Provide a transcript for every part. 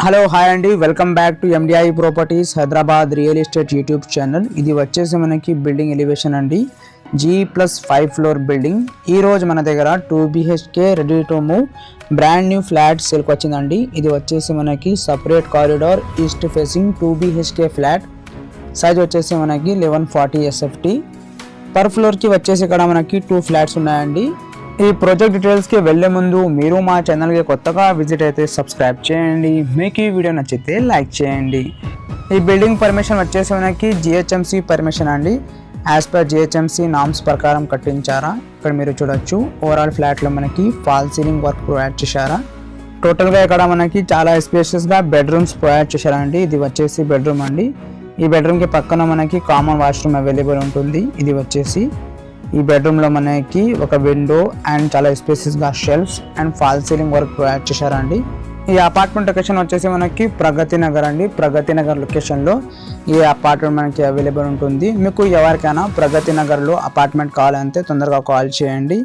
Hello hi అండి, welcome back to MDI properties Hyderabad real estate YouTube channel. ఇది వచ్చేసి మనకి బిల్డింగ్ ఎలివేషన్ అండి. G+5 floor building. ఈ రోజు మన దగ్గర 2 BHK ready to move brand new flat సేల్కి వచ్చిందండి. ఇది వచ్చేసి మనకి separate corridor east facing 2 BHK flat. Size వచ్చేసి మనకి 1140 SFT. పర్ ఫ్లోర్కి వచ్చేసి ఇక్కడ మనకి 2 ఫ్లాట్స్ ఉన్నాయండి. ఈ ప్రాజెక్ట్ డీటెయిల్స్కి వెళ్ళే ముందు మీరు మా ఛానల్కి కొత్తగా విజిట్ అయితే సబ్స్క్రైబ్ చేయండి. మీకు ఈ వీడియో నచ్చితే లైక్ చేయండి. ఈ బిల్డింగ్ పర్మిషన్ వచ్చేసి మనకి GHMC పర్మిషన్ అండి. యాజ్ పర్ GHMC నామ్స్ ప్రకారం కట్టించారా. ఇక్కడ మీరు చూడొచ్చు ఓవరాల్ ఫ్లాట్లో మనకి ఫాల్ సీలింగ్ వర్క్ ప్రొవైడ్ చేశారా. టోటల్గా ఇక్కడ మనకి చాలా స్పేషియస్గా బెడ్రూమ్స్ ప్రొవైడ్ చేశారండి. ఇది వచ్చేసి బెడ్రూమ్ అండి. ఈ బెడ్రూమ్కి పక్కన మనకి కామన్ వాష్రూమ్ అవైలబుల్ ఉంటుంది. ఇది వచ్చేసి ఈ బెడ్రూమ్లో మనకి ఒక విండో అండ్ చాలా స్పేసెస్గా shelves and fall ceiling work provide చేశారండి. ఈ అపార్ట్మెంట్ లొకేషన్ వచ్చేసి మనకి ప్రగతి నగర్ అండి. ప్రగతి నగర్ లొకేషన్లో ఈ అపార్ట్మెంట్ మనకి అవైలబుల్ ఉంటుంది. మీకు ఎవరికైనా ప్రగతి నగర్లో అపార్ట్మెంట్ కావాలంటే తొందరగా కాల్ చేయండి.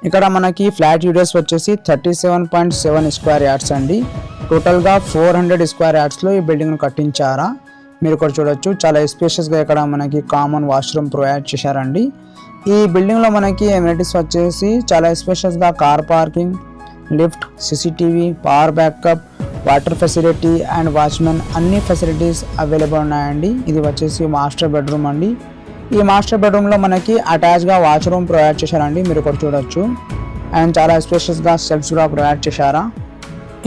ఇక్కడ మనకి ఫ్లాట్ యూడియస్ వచ్చేసి 37.7 స్క్వేర్ యార్డ్స్ అండి. టోటల్గా 400 స్క్వేర్ యార్డ్స్లో ఈ బిల్డింగ్ను కట్టించారా. మీరు ఇక్కడ చూడొచ్చు చాలా స్పేషియస్గా ఇక్కడ మనకి కామన్ వాష్రూమ్ ప్రొవైడ్ చేశారండి. ఈ బిల్డింగ్లో మనకి ఎమ్యూనిటీస్ వచ్చేసి చాలా స్పేషియస్గా car parking, lift, CCTV, power backup, water facility and watchman అన్ని ఫెసిలిటీస్ అవైలబుల్ ఉన్నాయండి. ఇది వచ్చేసి మాస్టర్ బెడ్రూమ్ అండి. ఈ మాస్టర్ బెడ్రూమ్లో మనకి అటాచ్గా వాష్రూమ్ ప్రొవైడ్ చేశారండి. మీరు ఇక్కడ చూడొచ్చు అండ్ చాలా స్పేషియస్గా స్టెప్స్ కూడా ప్రొవైడ్ చేశారా.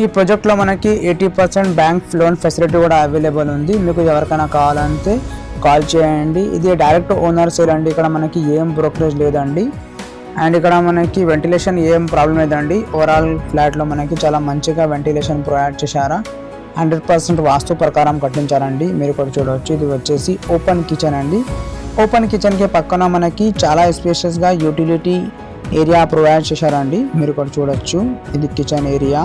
ఈ ప్రాజెక్ట్లో మనకి 80% బ్యాంక్ లోన్ ఫెసిలిటీ కూడా అవైలబుల్ ఉంది. మీకు ఎవరికైనా కావాలంటే కాల్ చేయండి. ఇది డైరెక్ట్ ఓనర్ సేల్ అండి. ఇక్కడ మనకి ఏం బ్రోకరేజ్ లేదండి. అండ్ ఇక్కడ మనకి వెంటిలేషన్ ఏం ప్రాబ్లం లేదండి. ఓవరాల్ ఫ్లాట్లో మనకి చాలా మంచిగా వెంటిలేషన్ ప్రొవైడ్ చేశారా. 100% వాస్తు ప్రకారం కట్టించారండి. మీరు ఇక్కడ చూడవచ్చు ఇది వచ్చేసి ఓపెన్ కిచెన్ అండి. ఓపెన్ కిచెన్కి పక్కన మనకి చాలా స్పేషియస్గా యూటిలిటీ ఏరియా ప్రొవైడ్ చేశారండి. మీరు ఇక్కడ చూడొచ్చు ఇది కిచెన్ ఏరియా.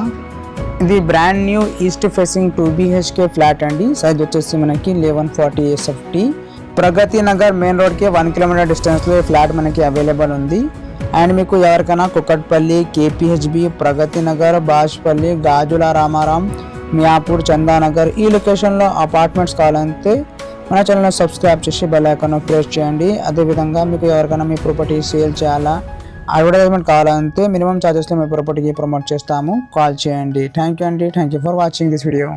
ఇది brand new east facing 2 BHK flat అండి. సైజ్ వచ్చేసి మనకి 1140 SFT. ప్రగతి నగర్ మెయిన్ రోడ్కి 1 కిలోమీటర్ డిస్టెన్స్లో ఈ ఫ్లాట్ మనకి అవైలబుల్ ఉంది. అండ్ మీకు ఎవరికైనా కుక్కట్పల్లి, KPHB, ప్రగతి నగర్, బాజ్పల్లి, గాజుల రామారాం, మియాపూర్, చందానగర్ ఈ లొకేషన్లో అపార్ట్మెంట్స్ కావాలంటే మన ఛానల్ని సబ్స్క్రైబ్ చేసి బెల్ ఐకాన్ ప్రెస్ చేయండి. అదేవిధంగా మీకు ఎవరికైనా మీ ప్రాపర్టీ సేల్ చేయాలా, అడ్వర్టైజ్మెంట్ కావాలంటే మినిమం ఛార్జెస్లో మీ ప్రాపర్టీకి ప్రమోట్ చేస్తాము. కాల్ చేయండి. థ్యాంక్ యూ అండి. Thank you for watching this video.